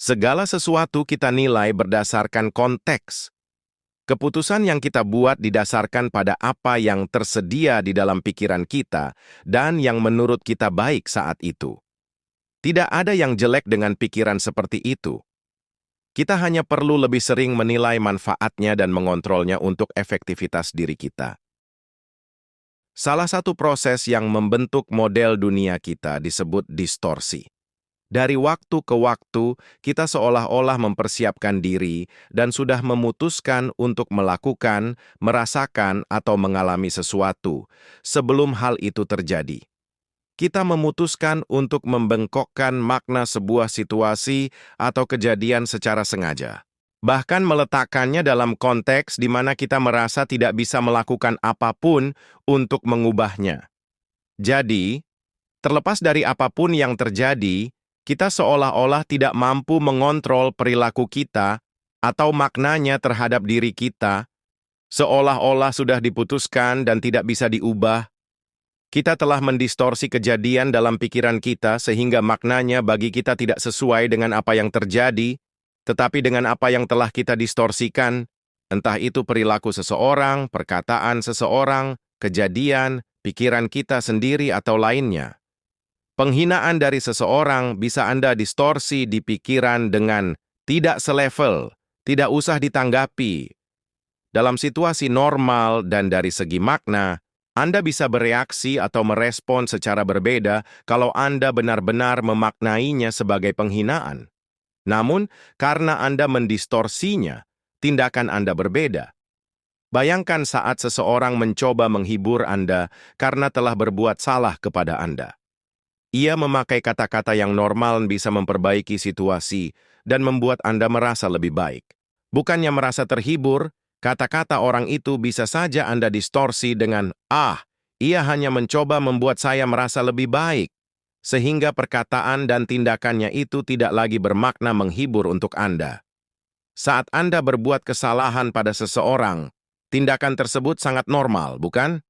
Segala sesuatu kita nilai berdasarkan konteks. Keputusan yang kita buat didasarkan pada apa yang tersedia di dalam pikiran kita dan yang menurut kita baik saat itu. Tidak ada yang jelek dengan pikiran seperti itu. Kita hanya perlu lebih sering menilai manfaatnya dan mengontrolnya untuk efektivitas diri kita. Salah satu proses yang membentuk model dunia kita disebut distorsi. Dari waktu ke waktu, kita seolah-olah mempersiapkan diri dan sudah memutuskan untuk melakukan, merasakan, atau mengalami sesuatu sebelum hal itu terjadi. Kita memutuskan untuk membengkokkan makna sebuah situasi atau kejadian secara sengaja. Bahkan meletakkannya dalam konteks di mana kita merasa tidak bisa melakukan apapun untuk mengubahnya. Jadi, terlepas dari apapun yang terjadi, kita seolah-olah tidak mampu mengontrol perilaku kita atau maknanya terhadap diri kita, seolah-olah sudah diputuskan dan tidak bisa diubah. Kita telah mendistorsi kejadian dalam pikiran kita sehingga maknanya bagi kita tidak sesuai dengan apa yang terjadi, tetapi dengan apa yang telah kita distorsikan, entah itu perilaku seseorang, perkataan seseorang, kejadian, pikiran kita sendiri atau lainnya. Penghinaan dari seseorang bisa Anda distorsi di pikiran dengan tidak selevel, tidak usah ditanggapi. Dalam situasi normal dan dari segi makna, Anda bisa bereaksi atau merespon secara berbeda kalau Anda benar-benar memaknainya sebagai penghinaan. Namun, karena Anda mendistorsinya, tindakan Anda berbeda. Bayangkan saat seseorang mencoba menghibur Anda karena telah berbuat salah kepada Anda. Ia memakai kata-kata yang normal bisa memperbaiki situasi dan membuat Anda merasa lebih baik. Bukannya merasa terhibur, kata-kata orang itu bisa saja Anda distorsi dengan, ia hanya mencoba membuat saya merasa lebih baik, sehingga perkataan dan tindakannya itu tidak lagi bermakna menghibur untuk Anda. Saat Anda berbuat kesalahan pada seseorang, tindakan tersebut sangat normal, bukan?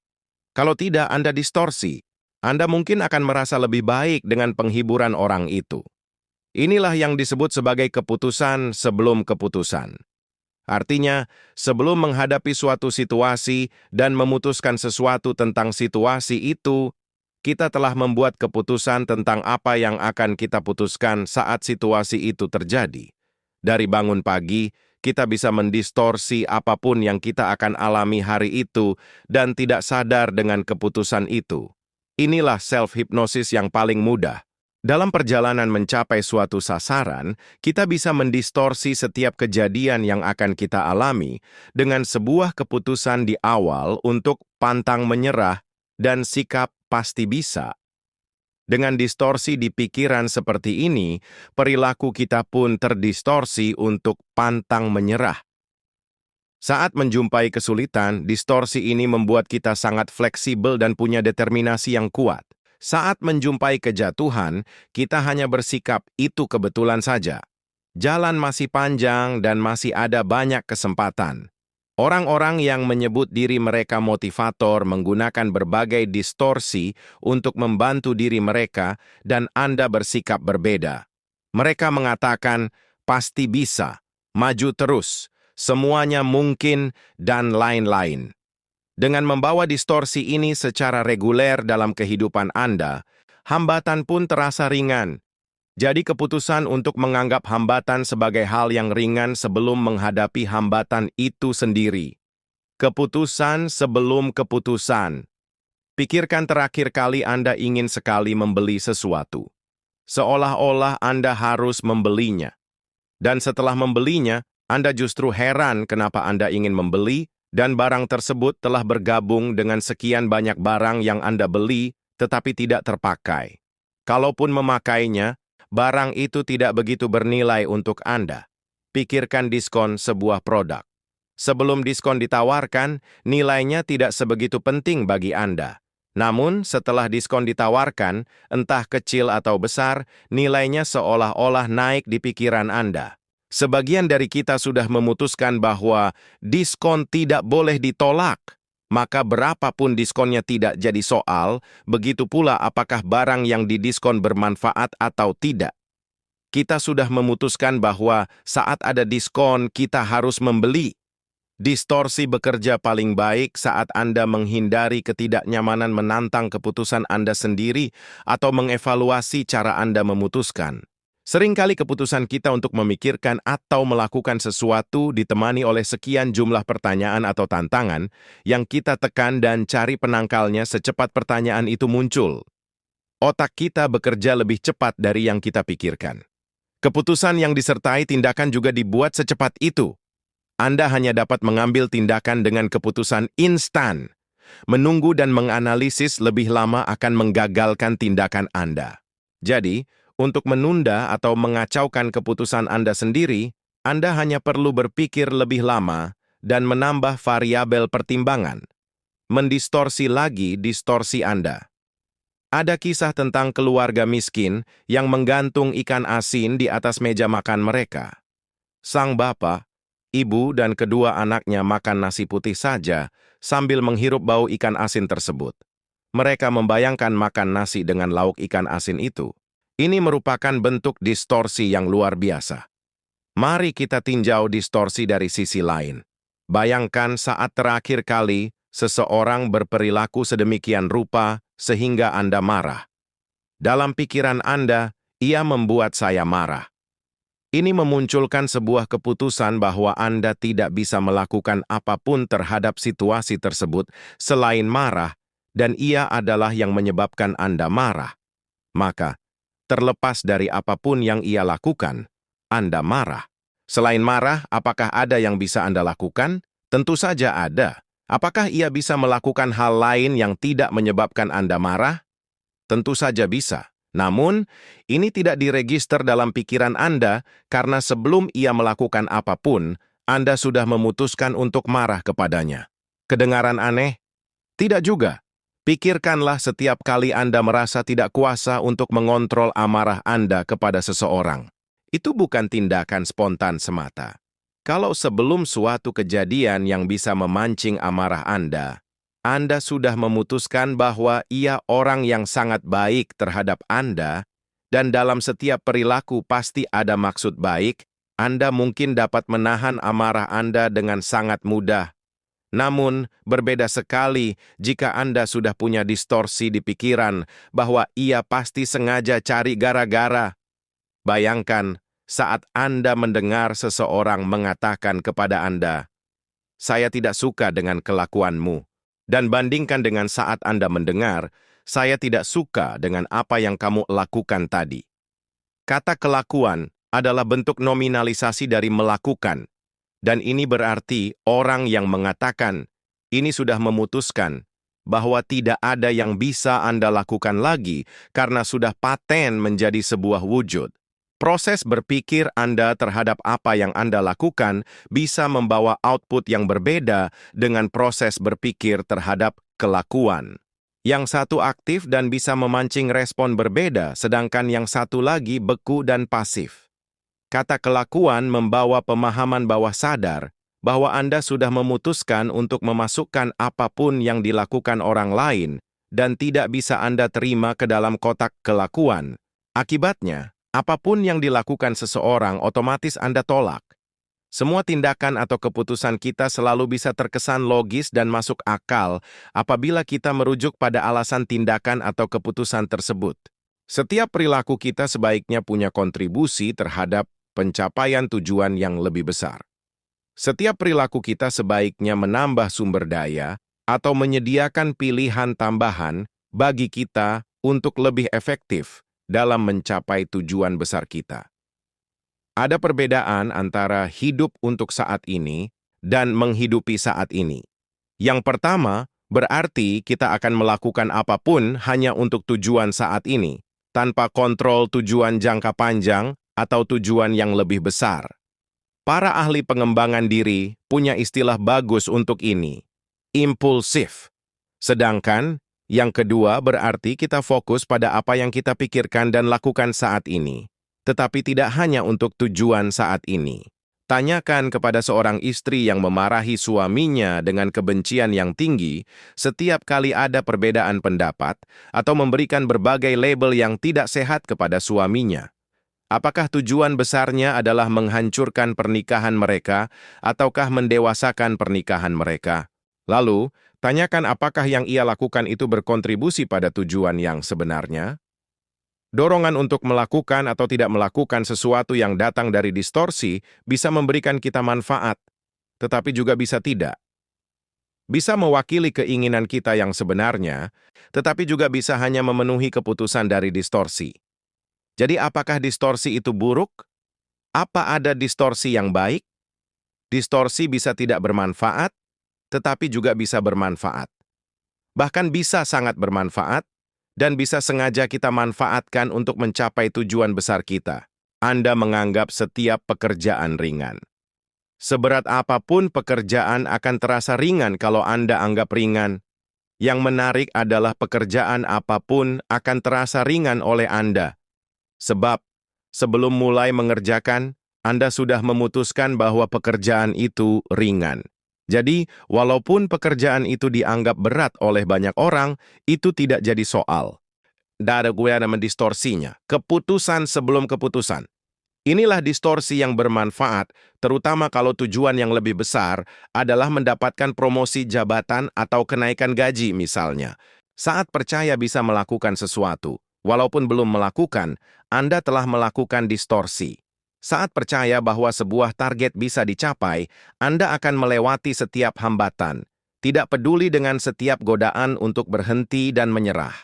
Kalau tidak, Anda distorsi. Anda mungkin akan merasa lebih baik dengan penghiburan orang itu. Inilah yang disebut sebagai keputusan sebelum keputusan. Artinya, sebelum menghadapi suatu situasi dan memutuskan sesuatu tentang situasi itu, kita telah membuat keputusan tentang apa yang akan kita putuskan saat situasi itu terjadi. Dari bangun pagi, kita bisa mendistorsi apapun yang kita akan alami hari itu dan tidak sadar dengan keputusan itu. Inilah self-hipnosis yang paling mudah. Dalam perjalanan mencapai suatu sasaran, kita bisa mendistorsi setiap kejadian yang akan kita alami dengan sebuah keputusan di awal untuk pantang menyerah dan sikap pasti bisa. Dengan distorsi di pikiran seperti ini, perilaku kita pun terdistorsi untuk pantang menyerah. Saat menjumpai kesulitan, distorsi ini membuat kita sangat fleksibel dan punya determinasi yang kuat. Saat menjumpai kejatuhan, kita hanya bersikap itu kebetulan saja. Jalan masih panjang dan masih ada banyak kesempatan. Orang-orang yang menyebut diri mereka motivator menggunakan berbagai distorsi untuk membantu diri mereka dan Anda bersikap berbeda. Mereka mengatakan, pasti bisa, maju terus, semuanya mungkin, dan lain-lain. Dengan membawa distorsi ini secara reguler dalam kehidupan Anda, hambatan pun terasa ringan. Jadi keputusan untuk menganggap hambatan sebagai hal yang ringan sebelum menghadapi hambatan itu sendiri. Keputusan sebelum keputusan. Pikirkan terakhir kali Anda ingin sekali membeli sesuatu. Seolah-olah Anda harus membelinya. Dan setelah membelinya, Anda justru heran kenapa Anda ingin membeli, dan barang tersebut telah bergabung dengan sekian banyak barang yang Anda beli, tetapi tidak terpakai. Kalaupun memakainya, barang itu tidak begitu bernilai untuk Anda. Pikirkan diskon sebuah produk. Sebelum diskon ditawarkan, nilainya tidak sebegitu penting bagi Anda. Namun, setelah diskon ditawarkan, entah kecil atau besar, nilainya seolah-olah naik di pikiran Anda. Sebagian dari kita sudah memutuskan bahwa diskon tidak boleh ditolak, maka berapapun diskonnya tidak jadi soal, begitu pula apakah barang yang didiskon bermanfaat atau tidak. Kita sudah memutuskan bahwa saat ada diskon, kita harus membeli. Distorsi bekerja paling baik saat Anda menghindari ketidaknyamanan menantang keputusan Anda sendiri atau mengevaluasi cara Anda memutuskan. Seringkali keputusan kita untuk memikirkan atau melakukan sesuatu ditemani oleh sekian jumlah pertanyaan atau tantangan yang kita tekan dan cari penangkalnya secepat pertanyaan itu muncul. Otak kita bekerja lebih cepat dari yang kita pikirkan. Keputusan yang disertai tindakan juga dibuat secepat itu. Anda hanya dapat mengambil tindakan dengan keputusan instan. Menunggu dan menganalisis lebih lama akan menggagalkan tindakan Anda. Jadi, untuk menunda atau mengacaukan keputusan Anda sendiri, Anda hanya perlu berpikir lebih lama dan menambah variabel pertimbangan. Mendistorsi lagi distorsi Anda. Ada kisah tentang keluarga miskin yang menggantung ikan asin di atas meja makan mereka. Sang bapak, ibu, dan kedua anaknya makan nasi putih saja sambil menghirup bau ikan asin tersebut. Mereka membayangkan makan nasi dengan lauk ikan asin itu. Ini merupakan bentuk distorsi yang luar biasa. Mari kita tinjau distorsi dari sisi lain. Bayangkan saat terakhir kali seseorang berperilaku sedemikian rupa sehingga Anda marah. Dalam pikiran Anda, ia membuat saya marah. Ini memunculkan sebuah keputusan bahwa Anda tidak bisa melakukan apapun terhadap situasi tersebut selain marah, dan ia adalah yang menyebabkan Anda marah. Maka, terlepas dari apapun yang ia lakukan, Anda marah. Selain marah, apakah ada yang bisa Anda lakukan? Tentu saja ada. Apakah ia bisa melakukan hal lain yang tidak menyebabkan Anda marah? Tentu saja bisa. Namun, ini tidak diregister dalam pikiran Anda karena sebelum ia melakukan apapun, Anda sudah memutuskan untuk marah kepadanya. Kedengaran aneh? Tidak juga. Pikirkanlah setiap kali Anda merasa tidak kuasa untuk mengontrol amarah Anda kepada seseorang. Itu bukan tindakan spontan semata. Kalau sebelum suatu kejadian yang bisa memancing amarah Anda sudah memutuskan bahwa ia orang yang sangat baik terhadap Anda, dan dalam setiap perilaku pasti ada maksud baik, Anda mungkin dapat menahan amarah Anda dengan sangat mudah. Namun, berbeda sekali jika Anda sudah punya distorsi di pikiran bahwa ia pasti sengaja cari gara-gara. Bayangkan, saat Anda mendengar seseorang mengatakan kepada Anda, "Saya tidak suka dengan kelakuanmu," dan bandingkan dengan saat Anda mendengar, "Saya tidak suka dengan apa yang kamu lakukan tadi." Kata kelakuan adalah bentuk nominalisasi dari melakukan. Dan ini berarti orang yang mengatakan, ini sudah memutuskan bahwa tidak ada yang bisa Anda lakukan lagi karena sudah paten menjadi sebuah wujud. Proses berpikir Anda terhadap apa yang Anda lakukan bisa membawa output yang berbeda dengan proses berpikir terhadap kelakuan. Yang satu aktif dan bisa memancing respon berbeda, sedangkan yang satu lagi beku dan pasif. Kata kelakuan membawa pemahaman bawah sadar bahwa Anda sudah memutuskan untuk memasukkan apapun yang dilakukan orang lain dan tidak bisa Anda terima ke dalam kotak kelakuan. Akibatnya, apapun yang dilakukan seseorang otomatis Anda tolak. Semua tindakan atau keputusan kita selalu bisa terkesan logis dan masuk akal apabila kita merujuk pada alasan tindakan atau keputusan tersebut. Setiap perilaku kita sebaiknya punya kontribusi terhadap pencapaian tujuan yang lebih besar. Setiap perilaku kita sebaiknya menambah sumber daya atau menyediakan pilihan tambahan bagi kita untuk lebih efektif dalam mencapai tujuan besar kita. Ada perbedaan antara hidup untuk saat ini dan menghidupi saat ini. Yang pertama, berarti kita akan melakukan apapun hanya untuk tujuan saat ini, tanpa kontrol tujuan jangka panjang atau tujuan yang lebih besar. Para ahli pengembangan diri punya istilah bagus untuk ini, impulsif. Sedangkan, yang kedua berarti kita fokus pada apa yang kita pikirkan dan lakukan saat ini, tetapi tidak hanya untuk tujuan saat ini. Tanyakan kepada seorang istri yang memarahi suaminya dengan kebencian yang tinggi setiap kali ada perbedaan pendapat atau memberikan berbagai label yang tidak sehat kepada suaminya. Apakah tujuan besarnya adalah menghancurkan pernikahan mereka ataukah mendewasakan pernikahan mereka? Lalu, tanyakan apakah yang ia lakukan itu berkontribusi pada tujuan yang sebenarnya? Dorongan untuk melakukan atau tidak melakukan sesuatu yang datang dari distorsi bisa memberikan kita manfaat, tetapi juga bisa tidak. Bisa mewakili keinginan kita yang sebenarnya, tetapi juga bisa hanya memenuhi keputusan dari distorsi. Jadi apakah distorsi itu buruk? Apa ada distorsi yang baik? Distorsi bisa tidak bermanfaat, tetapi juga bisa bermanfaat. Bahkan bisa sangat bermanfaat, dan bisa sengaja kita manfaatkan untuk mencapai tujuan besar kita. Anda menganggap setiap pekerjaan ringan. Seberat apapun pekerjaan akan terasa ringan kalau Anda anggap ringan. Yang menarik adalah pekerjaan apapun akan terasa ringan oleh Anda. Sebab, sebelum mulai mengerjakan, Anda sudah memutuskan bahwa pekerjaan itu ringan. Jadi, walaupun pekerjaan itu dianggap berat oleh banyak orang, itu tidak jadi soal. Tidak ada guna mendistorsinya. Keputusan sebelum keputusan. Inilah distorsi yang bermanfaat, terutama kalau tujuan yang lebih besar adalah mendapatkan promosi jabatan atau kenaikan gaji misalnya. Saat percaya bisa melakukan sesuatu, walaupun belum melakukan, Anda telah melakukan distorsi. Saat percaya bahwa sebuah target bisa dicapai, Anda akan melewati setiap hambatan, tidak peduli dengan setiap godaan untuk berhenti dan menyerah.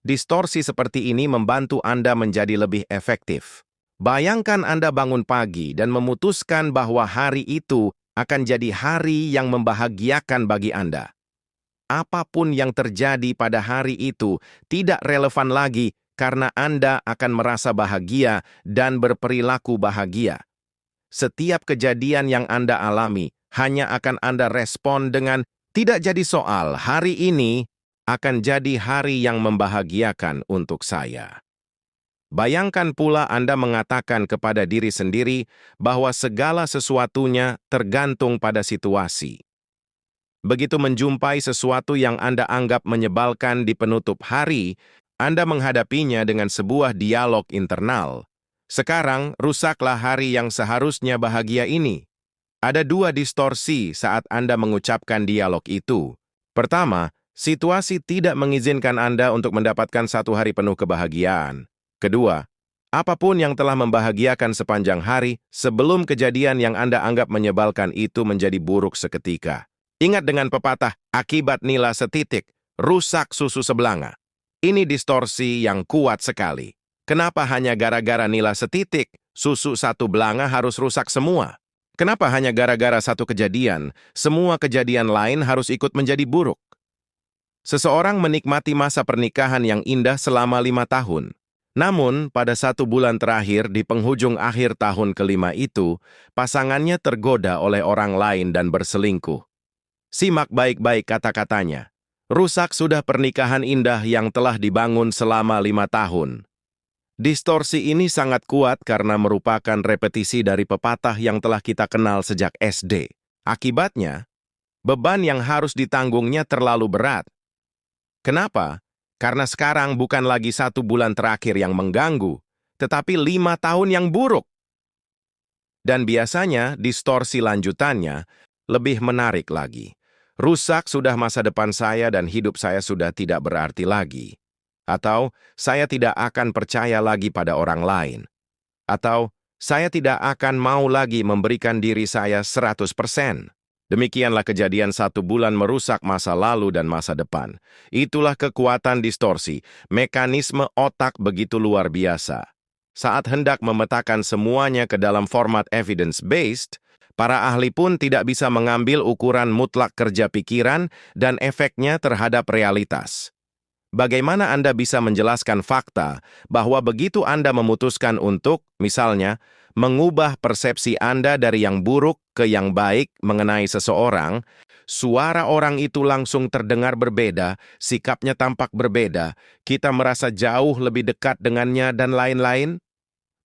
Distorsi seperti ini membantu Anda menjadi lebih efektif. Bayangkan Anda bangun pagi dan memutuskan bahwa hari itu akan jadi hari yang membahagiakan bagi Anda. Apapun yang terjadi pada hari itu tidak relevan lagi karena Anda akan merasa bahagia dan berperilaku bahagia. Setiap kejadian yang Anda alami hanya akan Anda respon dengan tidak jadi soal, hari ini akan jadi hari yang membahagiakan untuk saya. Bayangkan pula Anda mengatakan kepada diri sendiri bahwa segala sesuatunya tergantung pada situasi. Begitu menjumpai sesuatu yang Anda anggap menyebalkan di penutup hari, Anda menghadapinya dengan sebuah dialog internal. Sekarang, rusaklah hari yang seharusnya bahagia ini. Ada dua distorsi saat Anda mengucapkan dialog itu. Pertama, situasi tidak mengizinkan Anda untuk mendapatkan satu hari penuh kebahagiaan. Kedua, apapun yang telah membahagiakan sepanjang hari sebelum kejadian yang Anda anggap menyebalkan itu menjadi buruk seketika. Ingat dengan pepatah, akibat nila setitik, rusak susu sebelanga. Ini distorsi yang kuat sekali. Kenapa hanya gara-gara nila setitik, susu satu belanga harus rusak semua? Kenapa hanya gara-gara satu kejadian, semua kejadian lain harus ikut menjadi buruk? Seseorang menikmati masa pernikahan yang indah selama 5 tahun. Namun, pada 1 bulan terakhir di penghujung akhir tahun kelima itu, pasangannya tergoda oleh orang lain dan berselingkuh. Simak baik-baik kata-katanya. Rusak sudah pernikahan indah yang telah dibangun selama 5 tahun. Distorsi ini sangat kuat karena merupakan repetisi dari pepatah yang telah kita kenal sejak SD. Akibatnya, beban yang harus ditanggungnya terlalu berat. Kenapa? Karena sekarang bukan lagi 1 bulan terakhir yang mengganggu, tetapi 5 tahun yang buruk. Dan biasanya distorsi lanjutannya lebih menarik lagi. Rusak sudah masa depan saya dan hidup saya sudah tidak berarti lagi. Atau saya tidak akan percaya lagi pada orang lain. Atau saya tidak akan mau lagi memberikan diri saya 100%. Demikianlah kejadian 1 bulan merusak masa lalu dan masa depan. Itulah kekuatan distorsi. Mekanisme otak begitu luar biasa. Saat hendak memetakan semuanya ke dalam format evidence-based, para ahli pun tidak bisa mengambil ukuran mutlak kerja pikiran dan efeknya terhadap realitas. Bagaimana Anda bisa menjelaskan fakta bahwa begitu Anda memutuskan untuk, misalnya, mengubah persepsi Anda dari yang buruk ke yang baik mengenai seseorang, suara orang itu langsung terdengar berbeda, sikapnya tampak berbeda, kita merasa jauh lebih dekat dengannya dan lain-lain?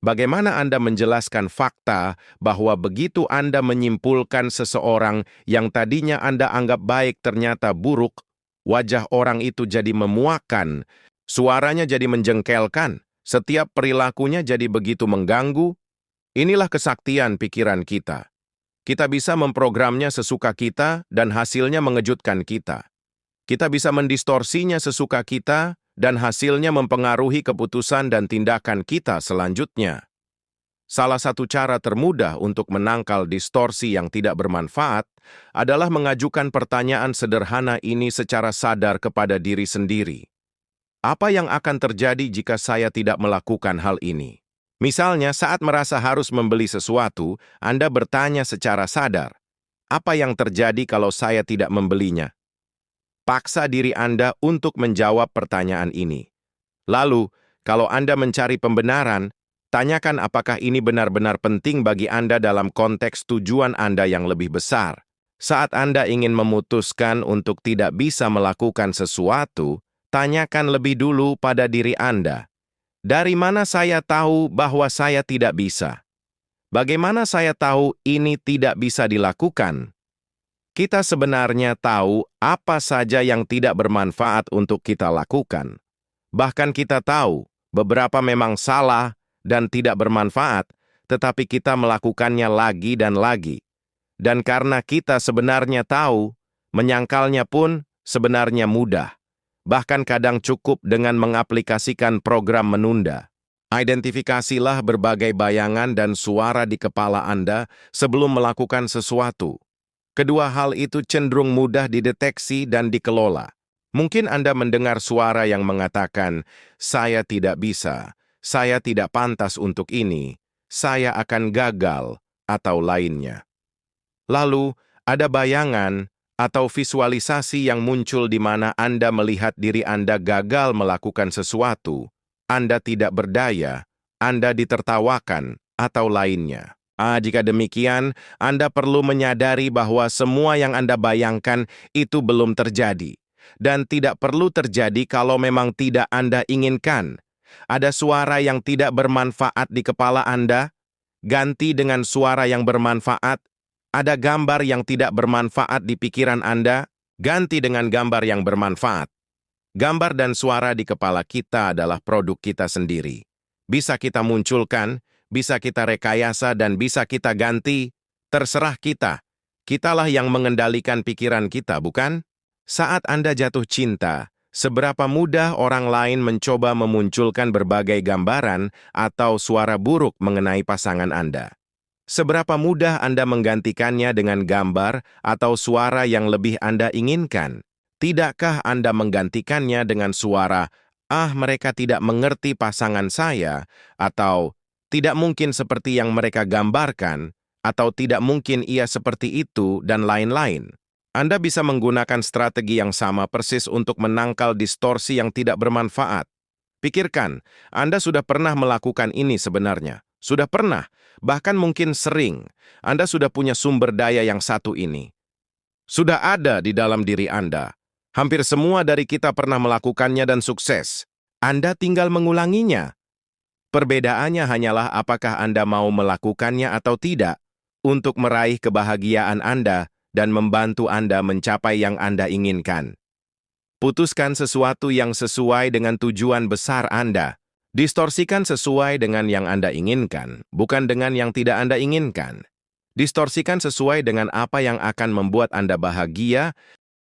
Bagaimana Anda menjelaskan fakta bahwa begitu Anda menyimpulkan seseorang yang tadinya Anda anggap baik ternyata buruk, wajah orang itu jadi memuakkan, suaranya jadi menjengkelkan, Setiap perilakunya jadi begitu mengganggu. Inilah kesaktian pikiran kita. Kita bisa memprogramnya sesuka kita dan hasilnya mengejutkan kita. Kita bisa mendistorsinya sesuka kita dan hasilnya mempengaruhi keputusan dan tindakan kita selanjutnya. Salah satu cara termudah untuk menangkal distorsi yang tidak bermanfaat adalah mengajukan pertanyaan sederhana ini secara sadar kepada diri sendiri. Apa yang akan terjadi jika saya tidak melakukan hal ini? Misalnya, saat merasa harus membeli sesuatu, Anda bertanya secara sadar, apa yang terjadi kalau saya tidak membelinya? Paksa diri Anda untuk menjawab pertanyaan ini. Lalu, kalau Anda mencari pembenaran, tanyakan apakah ini benar-benar penting bagi Anda dalam konteks tujuan Anda yang lebih besar. Saat Anda ingin memutuskan untuk tidak bisa melakukan sesuatu, tanyakan lebih dulu pada diri Anda. Dari mana saya tahu bahwa saya tidak bisa? Bagaimana saya tahu ini tidak bisa dilakukan? Kita sebenarnya tahu apa saja yang tidak bermanfaat untuk kita lakukan. Bahkan kita tahu beberapa memang salah dan tidak bermanfaat, tetapi kita melakukannya lagi dan lagi. Dan karena kita sebenarnya tahu, menyangkalnya pun sebenarnya mudah. Bahkan kadang cukup dengan mengaplikasikan program menunda. Identifikasilah berbagai bayangan dan suara di kepala Anda sebelum melakukan sesuatu. Kedua hal itu cenderung mudah dideteksi dan dikelola. Mungkin Anda mendengar suara yang mengatakan, "Saya tidak bisa, saya tidak pantas untuk ini, saya akan gagal," atau lainnya. Lalu, ada bayangan atau visualisasi yang muncul di mana Anda melihat diri Anda gagal melakukan sesuatu, Anda tidak berdaya, Anda ditertawakan, atau lainnya. Jika demikian, Anda perlu menyadari bahwa semua yang Anda bayangkan itu belum terjadi, dan tidak perlu terjadi kalau memang tidak Anda inginkan. Ada suara yang tidak bermanfaat di kepala Anda, ganti dengan suara yang bermanfaat. Ada gambar yang tidak bermanfaat di pikiran Anda, ganti dengan gambar yang bermanfaat. Gambar dan suara di kepala kita adalah produk kita sendiri. Bisa kita munculkan, bisa kita rekayasa, dan bisa kita ganti. Terserah kita. Kitalah yang mengendalikan pikiran kita, bukan? Saat Anda jatuh cinta, seberapa mudah orang lain mencoba memunculkan berbagai gambaran atau suara buruk mengenai pasangan Anda. Seberapa mudah Anda menggantikannya dengan gambar atau suara yang lebih Anda inginkan? Tidakkah Anda menggantikannya dengan suara, mereka tidak mengerti pasangan saya, atau tidak mungkin seperti yang mereka gambarkan, atau tidak mungkin ia seperti itu, dan lain-lain? Anda bisa menggunakan strategi yang sama persis untuk menangkal distorsi yang tidak bermanfaat. Pikirkan, Anda sudah pernah melakukan ini sebenarnya. Sudah pernah, bahkan mungkin sering, Anda sudah punya sumber daya yang satu ini. Sudah ada di dalam diri Anda. Hampir semua dari kita pernah melakukannya dan sukses. Anda tinggal mengulanginya. Perbedaannya hanyalah apakah Anda mau melakukannya atau tidak untuk meraih kebahagiaan Anda dan membantu Anda mencapai yang Anda inginkan. Putuskan sesuatu yang sesuai dengan tujuan besar Anda. Distorsikan sesuai dengan yang Anda inginkan, bukan dengan yang tidak Anda inginkan. Distorsikan sesuai dengan apa yang akan membuat Anda bahagia